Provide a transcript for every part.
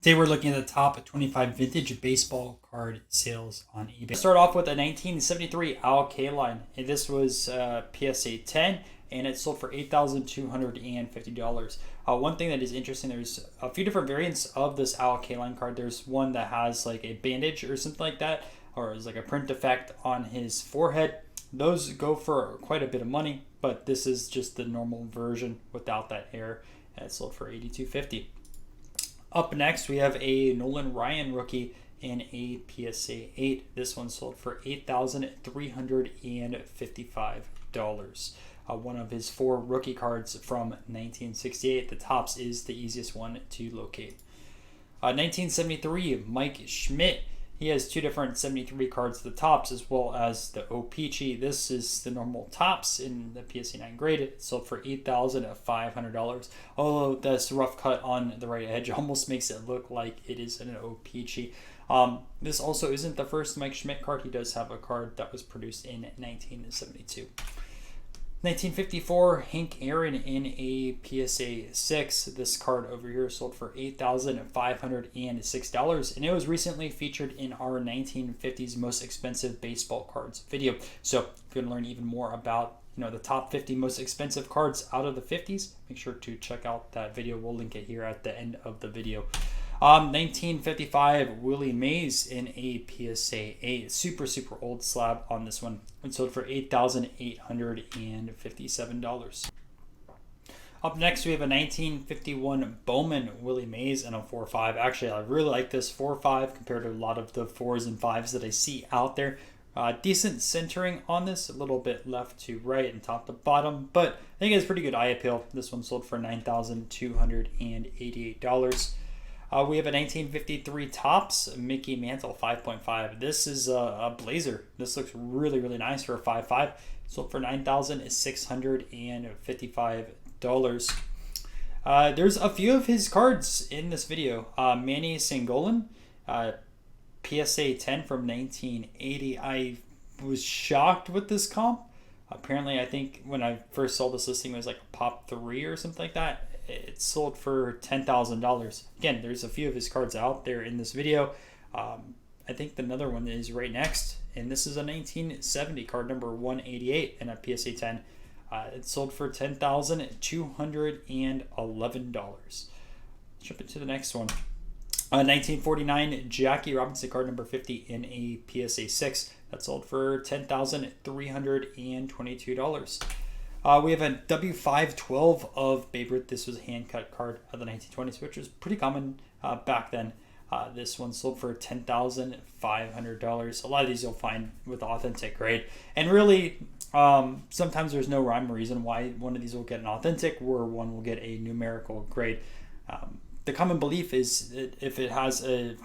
Today we're looking at the top 25 vintage baseball card sales on eBay. Start off with a 1973 Al Kaline, and this was PSA 10, and it sold for $8,250. One thing that is interesting, there's a few different variants of this Al Kaline card. There's one that has like a bandage or something like that, or is like a print defect on his forehead. Those go for quite a bit of money, but this is just the normal version without that hair, and it sold for $8,250. Up next, we have a Nolan Ryan rookie in a PSA 8. This one sold for $8,355. One of his 4 rookie cards from 1968. The Topps is the easiest one to locate. 1973, Mike Schmidt. He has 2 different 73 cards at the Topps as well as the O-Pee-Chee. This is the normal Topps in the PSA 9 grade. It sold for $8,500. Although this rough cut on the right edge almost makes it look like it is an O-Pee-Chee. This also isn't the first Mike Schmidt card. He does have a card that was produced in 1972. 1954, Hank Aaron in a PSA 6. This card over here sold for $8,506, and it was recently featured in our 1950s most expensive baseball cards video. So if you want to learn even more about the top 50 most expensive cards out of the 50s, make sure to check out that video. We'll link it here at the end of the video. 1955, Willie Mays in a PSA 8. Super old slab on this one. It sold for $8,857. Up next, we have a 1951 Bowman Willie Mays in a 4.5. Actually, I really like this 4.5 compared to a lot of the 4s and 5s that I see out there. Decent centering on this, a little bit left to right and top to bottom, but I think it's pretty good eye appeal. This one sold for $9,288. We have a 1953 Topps Mickey Mantle 5.5. This is a blazer. This looks really nice for a 5.5. Sold for $9,655. There's a few of his cards in this video. Manny Sangolan, PSA 10 from 1980. I was shocked with this comp. Apparently, I think when I first saw this listing, it was like a pop 3 or something like that. It sold for $10,000. Again, there's a few of his cards out there in this video. I think another one is right next, and this is a 1970 card number 188 and a PSA 10. It sold for $10,211. Jump into the next one. 1949 Jackie Robinson card number 50 in a PSA 6. That sold for $10,322. We have a W512 of Babe Ruth. This was a hand-cut card of the 1920s, which was pretty common back then. This one sold for $10,500. A lot of these you'll find with authentic grade. And really, sometimes there's no rhyme or reason why one of these will get an authentic or one will get a numerical grade. The common belief is that if it has a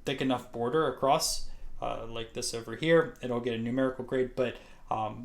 thick enough border across, like this over here, it'll get a numerical grade, but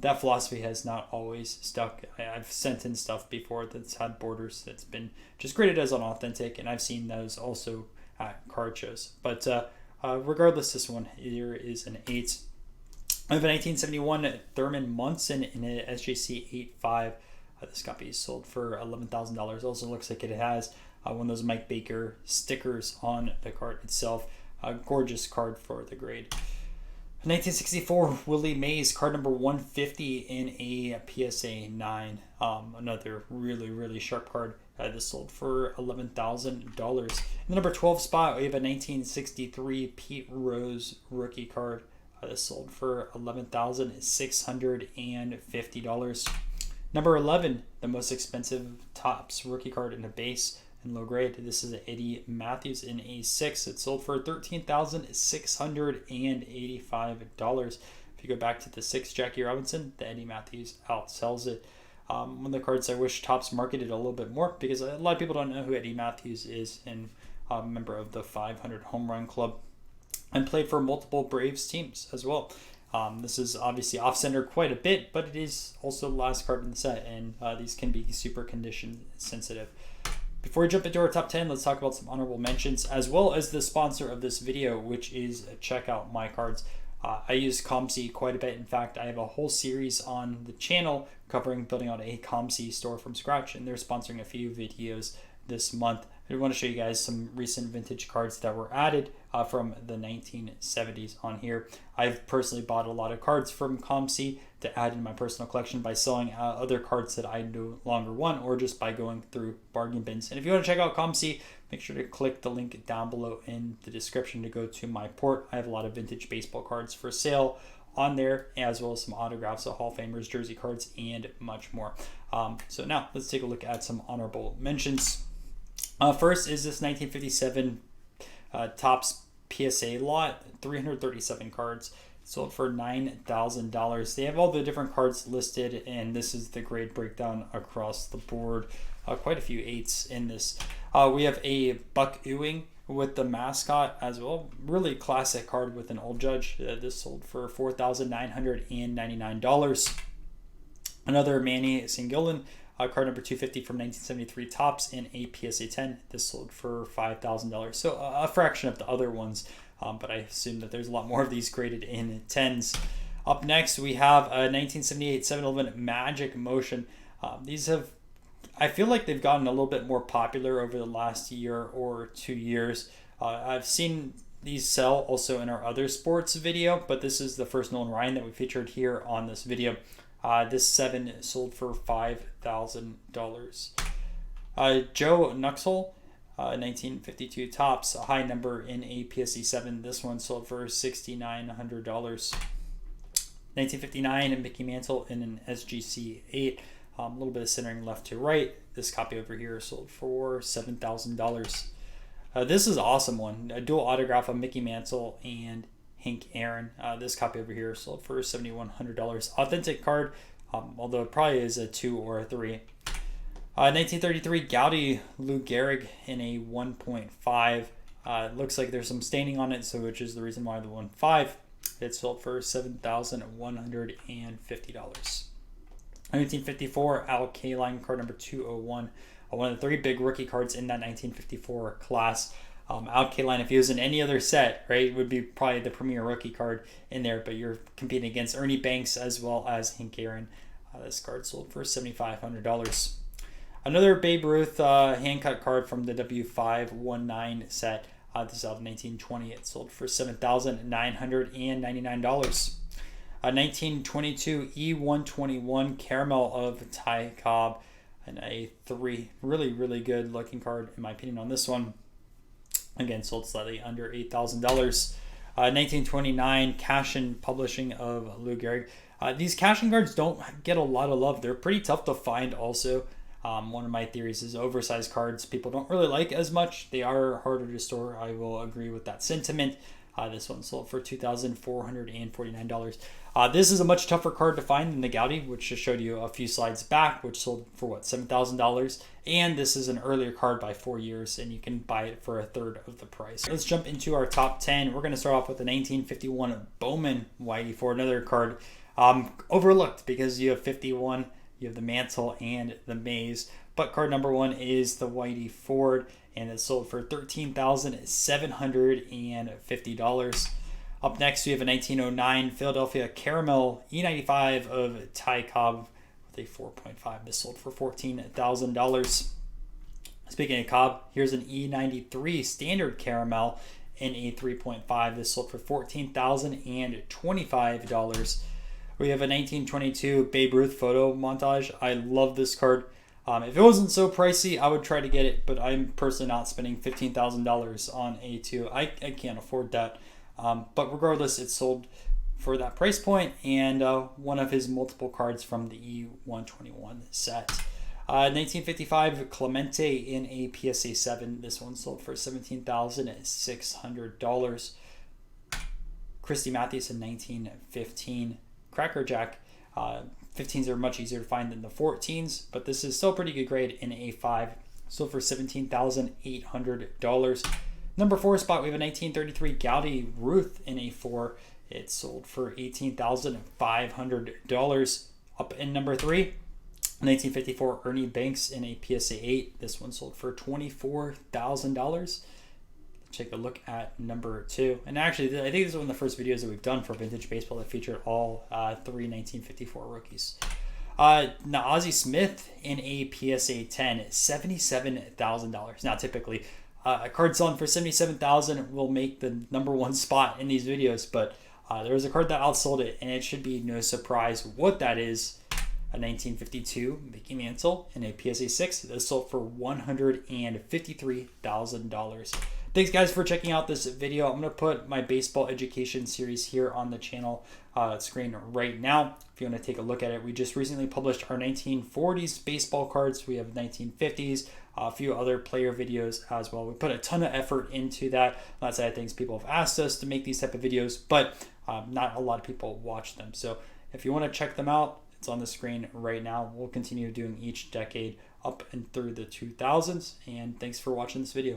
that philosophy has not always stuck. I've sent in stuff before that's had borders that's been just graded as an authentic, and I've seen those also at card shows. But regardless, this one here is an 8. I have a 1971 Thurman Munson in an SJC 8.5. This copy is sold for $11,000. Also looks like it has one of those Mike Baker stickers on the card itself. A gorgeous card for the grade. 1964 Willie Mays card number 150 in a PSA 9. Another really sharp card. This sold for $11,000. In the number 12 spot, we have a 1963 Pete Rose rookie card. This sold for $11,650. Number 11, the most expensive Topps rookie card in a base and low grade. This is Eddie Matthews in a 6. It sold for $13,685. If you go back to the 6 Jackie Robinson, the Eddie Matthews outsells it. One of the cards I wish Topps marketed a little bit more, because a lot of people don't know who Eddie Matthews is, and a member of the 500 home run club, and played for multiple Braves teams as well. This is obviously off-center quite a bit, but it is also the last card in the set, and these can be super condition sensitive. Before we jump into our top 10, let's talk about some honorable mentions, as well as the sponsor of this video, which is Check Out My Cards. I use ComC quite a bit. In fact, I have a whole series on the channel covering building out a ComC store from scratch, and they're sponsoring a few videos this month I want to show you guys some recent vintage cards that were added from the 1970s on here. I've personally bought a lot of cards from COMC to add in my personal collection by selling other cards that I no longer want, or just by going through bargain bins. And if you want to check out COMC, make sure to click the link down below in the description to go to my port. I have a lot of vintage baseball cards for sale on there, as well as some autographs of Hall of Famers, jersey cards, and much more. So now let's take a look at some honorable mentions. First is this 1957 Topps PSA lot, 337 cards, sold for $9,000. They have all the different cards listed, and this is the grade breakdown across the board. Quite a few 8s in this. We have a Buck Ewing with the mascot as well. Really classic card with an old judge. This sold for $4,999. Another Manny Singleton, card number 250 from 1973 Topps in a PSA 10. This sold for $5,000. So a fraction of the other ones, but I assume that there's a lot more of these graded in 10s. Up next, we have a 1978 7-Eleven Magic Motion. These have, I feel like they've gotten a little bit more popular over the last year or 2 years. I've seen these sell also in our other sports video, but this is the first Nolan Ryan that we featured here on this video. This 7 sold for $5,000. Joe Nuxhall, 1952 Topps, a high number in a PSE 7. This one sold for $6,900. 1959 Mickey Mantle in an SGC 8. A little bit of centering left to right. This copy over here sold for $7,000. This is an awesome one. A dual autograph of Mickey Mantle and Hank Aaron. This copy over here sold for $7,100. Authentic card, although it probably is a 2 or a 3. 1933 Gowdy Lou Gehrig in a 1.5. Looks like there's some staining on it, so which is the reason why the 1.5. It sold for $7,150. 1954 Al Kaline, card number 201. One of the 3 big rookie cards in that 1954 class. Al Kaline, if he was in any other set, right, would be probably the premier rookie card in there, but you're competing against Ernie Banks as well as Hank Aaron. This card sold for $7,500. Another Babe Ruth hand-cut card from the W519 set. This is out of 1920. It sold for $7,999. 1922 E121 Caramel of Ty Cobb, and a 3. Really good looking card in my opinion on this one. Again, sold slightly under $8,000. 1929 Cash-In Publishing of Lou Gehrig. These cash-in cards don't get a lot of love. They're pretty tough to find also. One of my theories is oversized cards people don't really like as much. They are harder to store. I will agree with that sentiment. This one sold for $2,449. This is a much tougher card to find than the Gowdy, which just showed you a few slides back, which sold for what, $7,000. And this is an earlier card by 4 years, and you can buy it for a third of the price. Let's jump into our top 10. We're going to start off with the 1951 Bowman Whitey for another card overlooked because you have 51, you have the Mantle and the Mays. But card number 1 is the Whitey Ford, and it sold for $13,750. Up next, we have a 1909 Philadelphia Caramel E95 of Ty Cobb with a 4.5. This sold for $14,000. Speaking of Cobb, here's an E93 Standard Caramel in a 3.5. This sold for $14,025. We have a 1922 Babe Ruth photo montage. I love this card. If it wasn't so pricey, I would try to get it, but I'm personally not spending $15,000 on A2. I can't afford that. But regardless, it sold for that price point, and one of his multiple cards from the E121 set. 1955 Clemente in a PSA 7. This one sold for $17,600. Christy Matthews in 1915 Cracker Jack. 15s are much easier to find than the 14s, but this is still pretty good grade in A5. Sold for $17,800. Number 4 spot, we have a 1933 Gowdy Ruth in A4. It sold for $18,500. Up in number 3, 1954 Ernie Banks in a PSA 8. This one sold for $24,000. Take a look at number 2. And actually, I think this is one of the first videos that we've done for vintage baseball that featured all 3 1954 rookies. Now Ozzie Smith in a PSA 10, $77,000. Now typically, a card selling for $77,000 will make the #1 spot in these videos, but there was a card that outsold it, and it should be no surprise what that is. A 1952 Mickey Mantle in a PSA 6 that sold for $153,000. Thanks guys for checking out this video. I'm going to put my baseball education series here on the channel screen right now. If you want to take a look at it, we just recently published our 1940s baseball cards. We have 1950s, a few other player videos as well. We put a ton of effort into that. That side of things, people have asked us to make these type of videos, but not a lot of people watch them. So if you want to check them out, it's on the screen right now. We'll continue doing each decade up and through the 2000s. And thanks for watching this video.